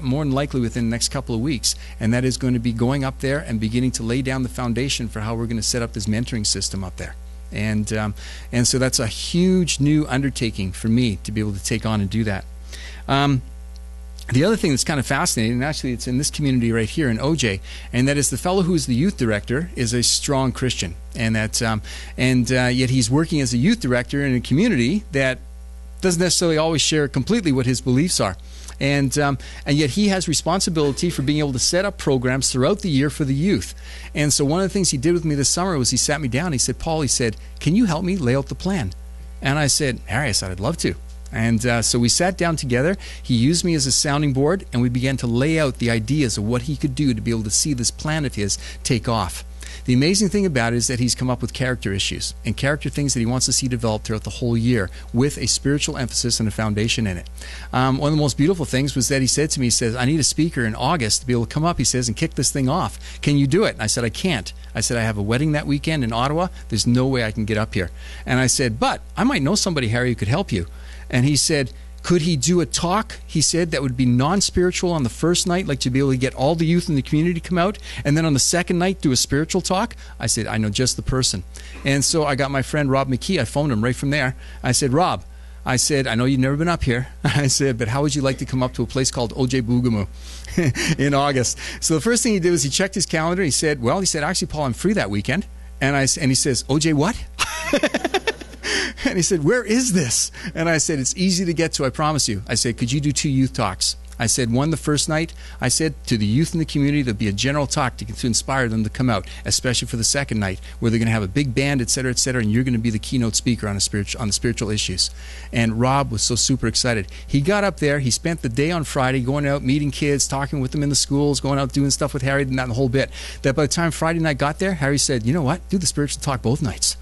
more than likely within the next couple of weeks, and that is going to be going up there and beginning to lay down the foundation for how we're going to set up this mentoring system up there. And so that's a huge new undertaking for me to be able to take on and do that. The other thing that's kind of fascinating, and actually it's in this community right here in OJ, and that is the fellow who is the youth director is a strong Christian, and that yet he's working as a youth director in a community that doesn't necessarily always share completely what his beliefs are. And yet he has responsibility for being able to set up programs throughout the year for the youth. And so one of the things he did with me this summer was he sat me down. He said, Paul, he said, can you help me lay out the plan? And I said, Harry, I said, I'd love to. And so we sat down together. He used me as a sounding board, and we began to lay out the ideas of what he could do to be able to see this plan of his take off. The amazing thing about it is that he's come up with character issues and character things that he wants to see developed throughout the whole year with a spiritual emphasis and a foundation in it. One of the most beautiful things was that he said to me, he says, I need a speaker in August to be able to come up, he says, and kick this thing off. Can you do it? And I said, I can't. I said, I have a wedding that weekend in Ottawa. There's no way I can get up here. And I said, but I might know somebody, Harry, who could help you. And he said, could he do a talk, he said, that would be non-spiritual on the first night, like to be able to get all the youth in the community to come out, and then on the second night do a spiritual talk? I said, I know just the person. And so I got my friend Rob McKee. I phoned him right from there. I said, Rob, I said, I know you've never been up here. I said, but how would you like to come up to a place called OJ Boogaloo in August? So the first thing he did was he checked his calendar. He said, well, he said, actually, Paul, I'm free that weekend. And he says, OJ what? And he said, where is this? And I said, it's easy to get to, I promise you. I said, could you do 2 youth talks? I said, one the first night, I said, to the youth in the community, there'll be a general talk to inspire them to come out, especially for the second night, where they're going to have a big band, et cetera, and you're going to be the keynote speaker on the spiritual issues. And Rob was so super excited. He got up there, he spent the day on Friday going out, meeting kids, talking with them in the schools, going out doing stuff with Harry, and that the whole bit. That by the time Friday night got there, Harry said, you know what, do the spiritual talk both nights.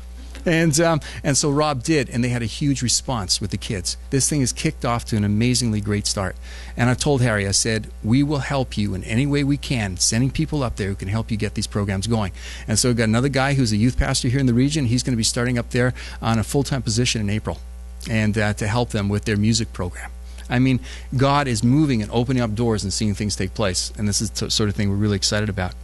And so Rob did, and they had a huge response with the kids. This thing is kicked off to an amazingly great start. And I told Harry, I said, we will help you in any way we can, sending people up there who can help you get these programs going. And so we've got another guy who's a youth pastor here in the region. He's going to be starting up there on a full-time position in April, and to help them with their music program. I mean, God is moving and opening up doors and seeing things take place, and this is the sort of thing we're really excited about.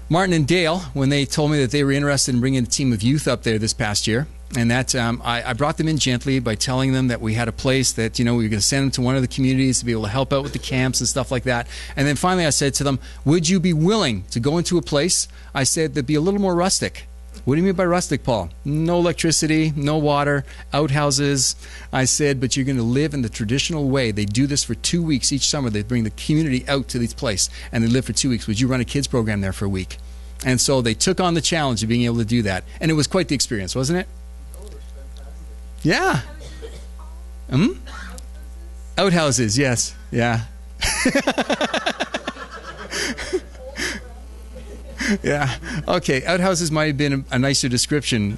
Martin and Dale, when they told me that they were interested in bringing a team of youth up there this past year, and that I brought them in gently by telling them that we had a place that, we were going to send them to one of the communities to be able to help out with the camps and stuff like that. And then finally I said to them, would you be willing to go into a place, I said, that'd be a little more rustic? What do you mean by rustic, Paul? No electricity, no water, outhouses. I said, but you're going to live in the traditional way. They do this for 2 weeks each summer. They bring the community out to this place, and they live for 2 weeks. Would you run a kids program there for a week? And so they took on the challenge of being able to do that. And it was quite the experience, wasn't it? Yeah. Outhouses, yes. Yeah. Yeah. Okay. Outhouses might have been a nicer description.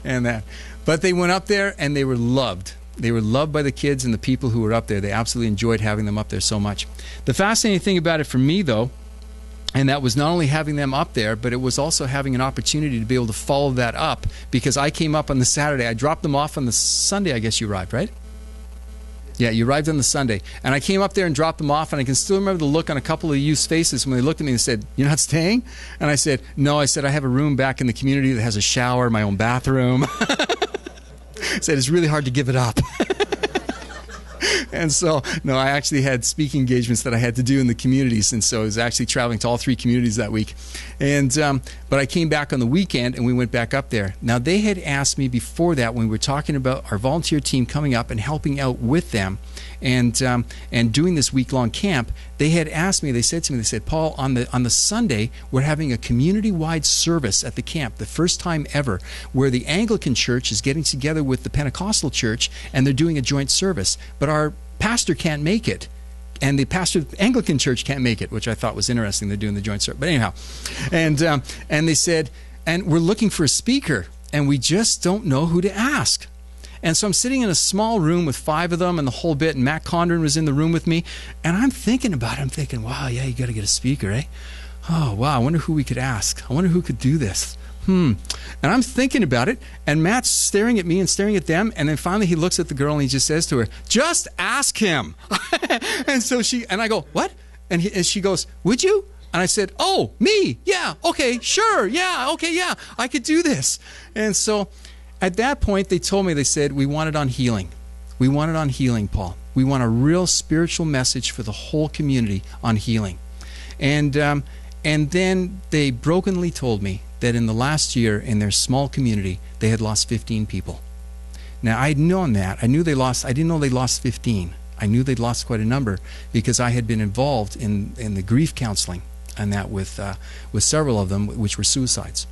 And that. But they went up there and they were loved. They were loved by the kids and the people who were up there. They absolutely enjoyed having them up there so much. The fascinating thing about it for me, though, and that was not only having them up there, but it was also having an opportunity to be able to follow that up, because I came up on the Saturday. I dropped them off on the Sunday, I guess you arrived, right? Yeah, you arrived on the Sunday. And I came up there and dropped them off, and I can still remember the look on a couple of youth's faces when they looked at me and said, you're not staying? And I said, no. I said, I have a room back in the community that has a shower, my own bathroom. I said, it's really hard to give it up. And so, no, I actually had speaking engagements that I had to do in the communities, and so I was actually traveling to all 3 communities that week. And but I came back on the weekend, and we went back up there. Now, they had asked me before that, when we were talking about our volunteer team coming up and helping out with them and doing this week-long camp, they had asked me, they said to me, they said, Paul, on the Sunday, we're having a community-wide service at the camp, the first time ever, where the Anglican church is getting together with the Pentecostal church, and they're doing a joint service. But our pastor can't make it, and the pastor of the Anglican church can't make it, which I thought was interesting. They're doing the joint service. But anyhow, and they said, and we're looking for a speaker, and we just don't know who to ask. And so I'm sitting in a small room with 5 of them and the whole bit, and Matt Condren was in the room with me, and I'm thinking about it. I'm thinking, wow, yeah, you got to get a speaker, eh? Oh, wow, I wonder who we could ask. I wonder who could do this. And I'm thinking about it, and Matt's staring at me and staring at them, and then finally he looks at the girl and he just says to her, just ask him. And I go, what? And she goes, would you? And I said, oh, me? Yeah, okay, sure, yeah, okay, yeah, I could do this. And so at that point they told me, they said, we want it on healing. We want it on healing, Paul. We want a real spiritual message for the whole community on healing. And then they brokenly told me that in the last year in their small community, they had lost 15 people. Now, I'd known that. I didn't know they lost 15. I knew they'd lost quite a number because I had been involved in the grief counseling and that with several of them, which were suicides.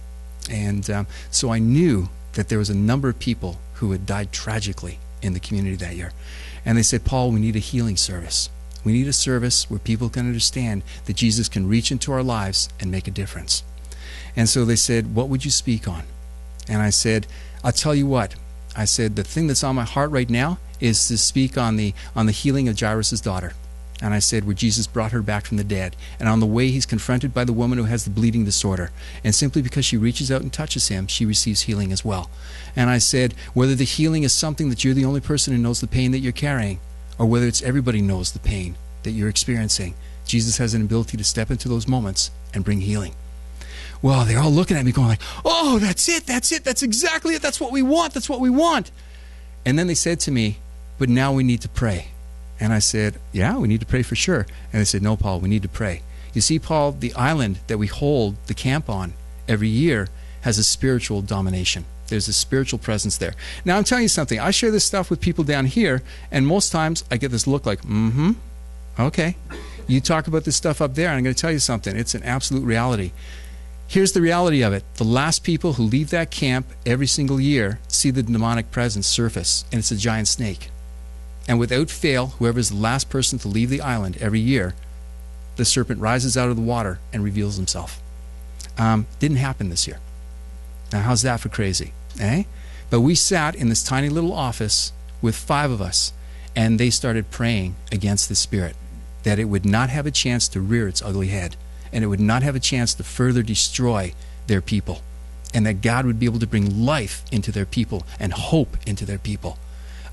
And so I knew that there was a number of people who had died tragically in the community that year. And they said, Paul, we need a healing service. We need a service where people can understand that Jesus can reach into our lives and make a difference. And so they said, what would you speak on? And I said, I'll tell you what. I said, the thing that's on my heart right now is to speak on the healing of Jairus' daughter. And I said, where Jesus brought her back from the dead. And on the way he's confronted by the woman who has the bleeding disorder. And simply because she reaches out and touches him, she receives healing as well. And I said, whether the healing is something that you're the only person who knows the pain that you're carrying, or whether it's everybody knows the pain that you're experiencing, Jesus has an ability to step into those moments and bring healing. Well, they're all looking at me going like, oh, that's it, that's exactly it, that's what we want. And then they said to me, but now we need to pray. And I said, yeah, we need to pray for sure. And they said, no, Paul, we need to pray. You see, Paul, the island that we hold the camp on every year has a spiritual domination. There's a spiritual presence there. Now, I'm telling you something. I share this stuff with people down here, and most times I get this look like, okay. You talk about this stuff up there, and I'm going to tell you something. It's an absolute reality. Here's the reality of it. The last people who leave that camp every single year see the demonic presence surface, and it's a giant snake. And without fail, whoever is the last person to leave the island every year, the serpent rises out of the water and reveals himself. Didn't happen this year. Now, how's that for crazy? Eh? But we sat in this tiny little office with 5 of us, and they started praying against the spirit, that it would not have a chance to rear its ugly head, and it would not have a chance to further destroy their people, and that God would be able to bring life into their people and hope into their people.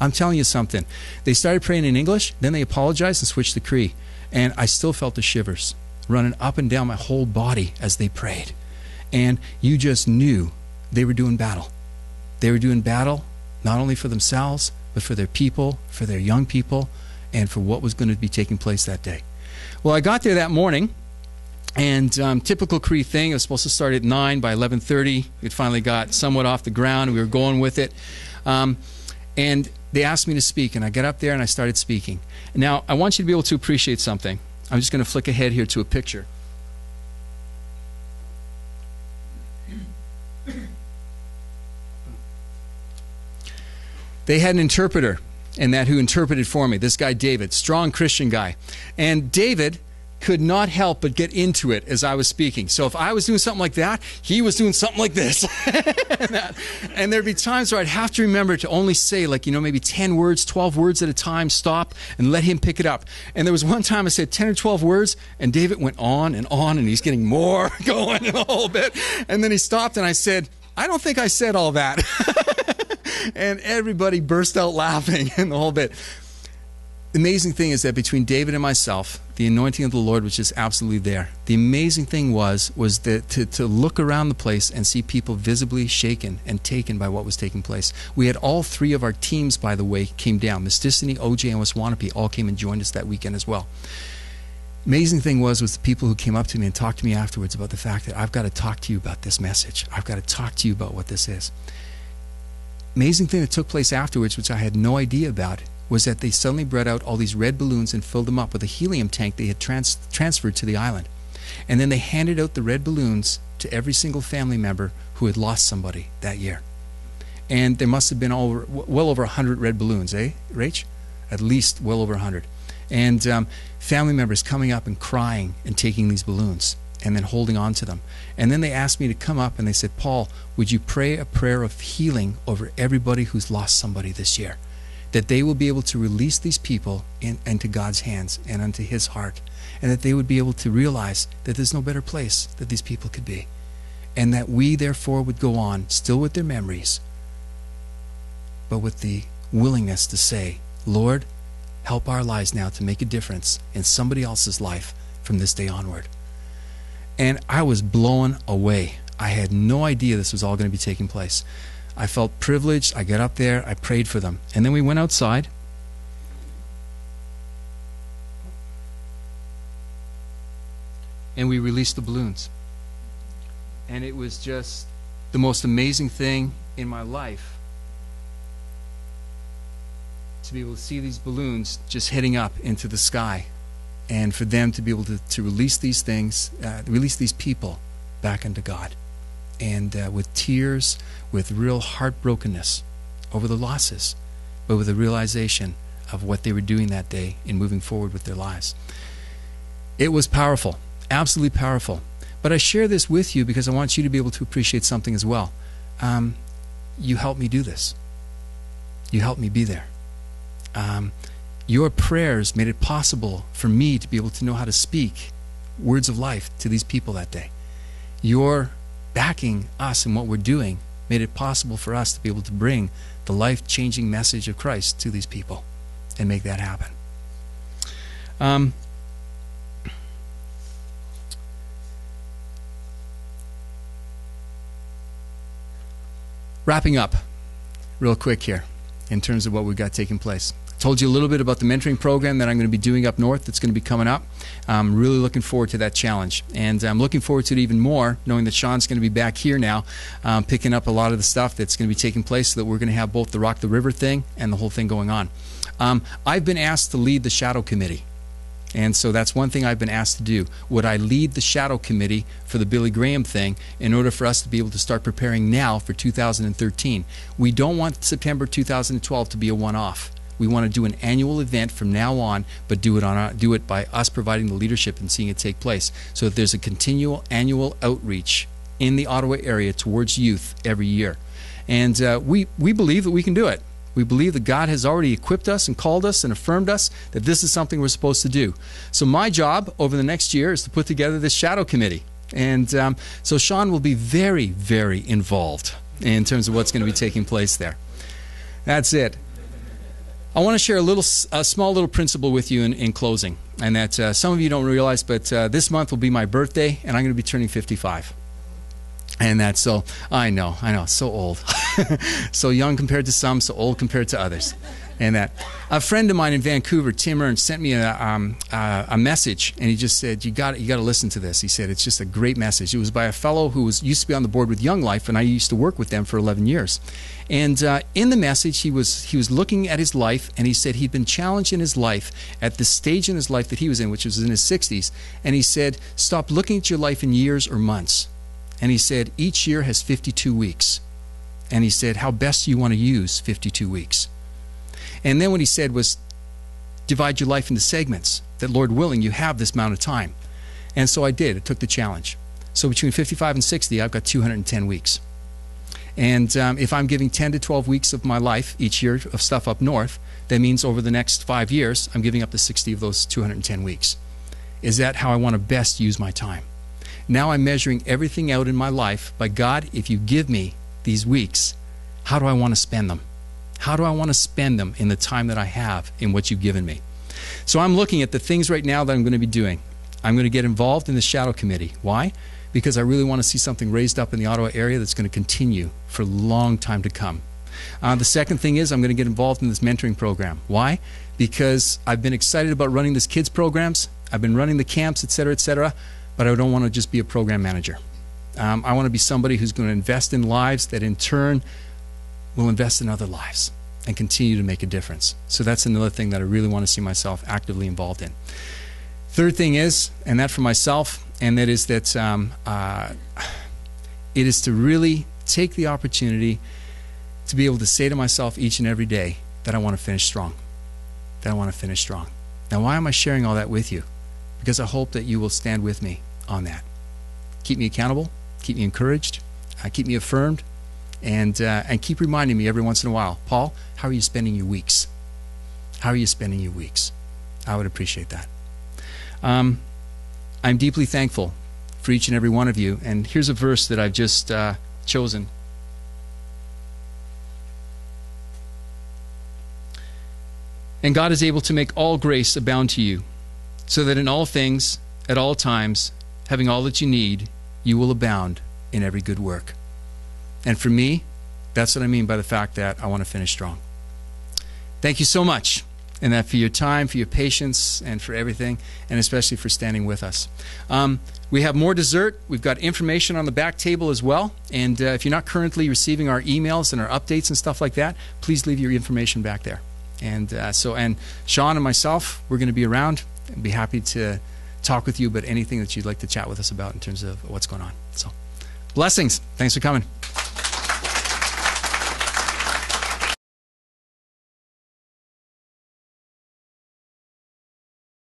I'm telling you something. They started praying in English, then they apologized and switched to Cree, and I still felt the shivers running up and down my whole body as they prayed. And you just knew they were doing battle. They were doing battle not only for themselves, but for their people, for their young people, and for what was going to be taking place that day. Well, I got there that morning, and typical Cree thing, it was supposed to start at 9. By 11:30, it finally got somewhat off the ground, and we were going with it. And they asked me to speak, and I got up there and I started speaking. Now, I want you to be able to appreciate something. I'm just going to flick ahead here to a picture. They had an interpreter, and that who interpreted for me, this guy David, strong Christian guy. And David could not help but get into it as I was speaking. So if I was doing something like that, he was doing something like this. And there'd be times where I'd have to remember to only say maybe 10 words, 12 words at a time, stop, and let him pick it up. And there was one time I said 10 or 12 words, and David went on, and he's getting more going in a whole bit. And then he stopped, and I said, I don't think I said all that. And everybody burst out laughing and the whole bit. The amazing thing is that between David and myself, the anointing of the Lord was just absolutely there. The amazing thing was that to look around the place and see people visibly shaken and taken by what was taking place. We had all 3 of our teams, by the way, came down. Mistissini, OJ, and Waswanipi all came and joined us that weekend as well. Amazing thing was the people who came up to me and talked to me afterwards about the fact that I've got to talk to you about this message. I've got to talk to you about what this is. Amazing thing that took place afterwards, which I had no idea about, was that they suddenly brought out all these red balloons and filled them up with a helium tank they had transferred to the island. And then they handed out the red balloons to every single family member who had lost somebody that year. And there must have been well over 100 red balloons, eh, Rach? At least well over 100. And family members coming up and crying and taking these balloons and then holding on to them. And then they asked me to come up and they said, Paul, would you pray a prayer of healing over everybody who's lost somebody this year? that they will be able to release these people into God's hands and unto His heart, and that they would be able to realize that there's no better place that these people could be, and that we therefore would go on still with their memories, but with the willingness to say, Lord, help our lives now to make a difference in somebody else's life from this day onward. And I was blown away. I had no idea this was all going to be taking place. I felt privileged. I got up there, I prayed for them, and then we went outside. And we released the balloons. And it was just the most amazing thing in my life to be able to see these balloons just heading up into the sky, and for them to be able to release these things, release these people back into God. And with tears, with real heartbrokenness over the losses, but with a realization of what they were doing that day in moving forward with their lives. It was powerful, absolutely powerful. But I share this with you because I want you to be able to appreciate something as well. You helped me do this. You helped me be there. Your prayers made it possible for me to be able to know how to speak words of life to these people that day. Your backing us in what we're doing made it possible for us to be able to bring the life-changing message of Christ to these people and make that happen. Wrapping up real quick here in terms of what we've got taking place. I told you a little bit about the mentoring program that I'm going to be doing up north that's going to be coming up. I'm really looking forward to that challenge. And I'm looking forward to it even more, knowing that Sean's going to be back here now, picking up a lot of the stuff that's going to be taking place so that we're going to have both the Rock the River thing and the whole thing going on. I've been asked to lead the Shadow Committee. And so that's one thing I've been asked to do. Would I lead the Shadow Committee for the Billy Graham thing in order for us to be able to start preparing now for 2013? We don't want September 2012 to be a one-off. We want to do an annual event from now on, but do it by us providing the leadership and seeing it take place, so that there's a continual annual outreach in the Ottawa area towards youth every year. And we believe that we can do it. We believe that God has already equipped us and called us and affirmed us that this is something we're supposed to do. So my job over the next year is to put together this Shadow Committee. And so Sean will be very, very involved in terms of what's going to be taking place there. That's it. I want to share a small little principle with you in closing. And that some of you don't realize, but this month will be my birthday, and I'm going to be turning 55. And that's so, I know, so old. So young compared to some, so old compared to others. And that a friend of mine in Vancouver, Tim Ernst, sent me a message, and he just said, you got to listen to this. He said, it's just a great message. It was by a fellow who used to be on the board with Young Life, and I used to work with them for 11 years. And in the message, he was looking at his life, and he said he'd been challenged in his life at the stage in his life that he was in, which was in his 60s. And he said, stop looking at your life in years or months. And he said, each year has 52 weeks. And he said, how best do you want to use 52 weeks? And then what he said was, divide your life into segments, that Lord willing, you have this amount of time. And so I did. I took the challenge. So between 55 and 60, I've got 210 weeks. And if I'm giving 10 to 12 weeks of my life each year of stuff up north, that means over the next 5 years, I'm giving up to 60 of those 210 weeks. Is that how I want to best use my time? Now I'm measuring everything out in my life by, God, if you give me these weeks, how do I want to spend them? How do I want to spend them in the time that I have in what you've given me? So I'm looking at the things right now that I'm going to be doing. I'm going to get involved in the Shadow Committee. Why? Because I really want to see something raised up in the Ottawa area that's going to continue for a long time to come. The second thing is I'm going to get involved in this mentoring program. Why? Because I've been excited about running this kids programs. I've been running the camps, etc., but I don't want to just be a program manager. I want to be somebody who's going to invest in lives that in turn will invest in other lives and continue to make a difference. So that's another thing that I really want to see myself actively involved in. Third thing is, and that for myself, and that is that it is to really take the opportunity to be able to say to myself each and every day that I want to finish strong. That I want to finish strong. Now, why am I sharing all that with you? Because I hope that you will stand with me on that. Keep me accountable, keep me encouraged, keep me affirmed, and keep reminding me every once in a while, Paul, how are you spending your weeks? How are you spending your weeks? I would appreciate that. I'm deeply thankful for each and every one of you. And here's a verse that I've just chosen. And God is able to make all grace abound to you, so that in all things, at all times, having all that you need, you will abound in every good work. And for me, that's what I mean by the fact that I want to finish strong. Thank you so much, and that for your time, for your patience, and for everything, and especially for standing with us. We have more dessert. We've got information on the back table as well. And if you're not currently receiving our emails and our updates and stuff like that, please leave your information back there. And Sean and myself, we're going to be around and be happy to talk with you about anything that you'd like to chat with us about in terms of what's going on. So, blessings. Thanks for coming.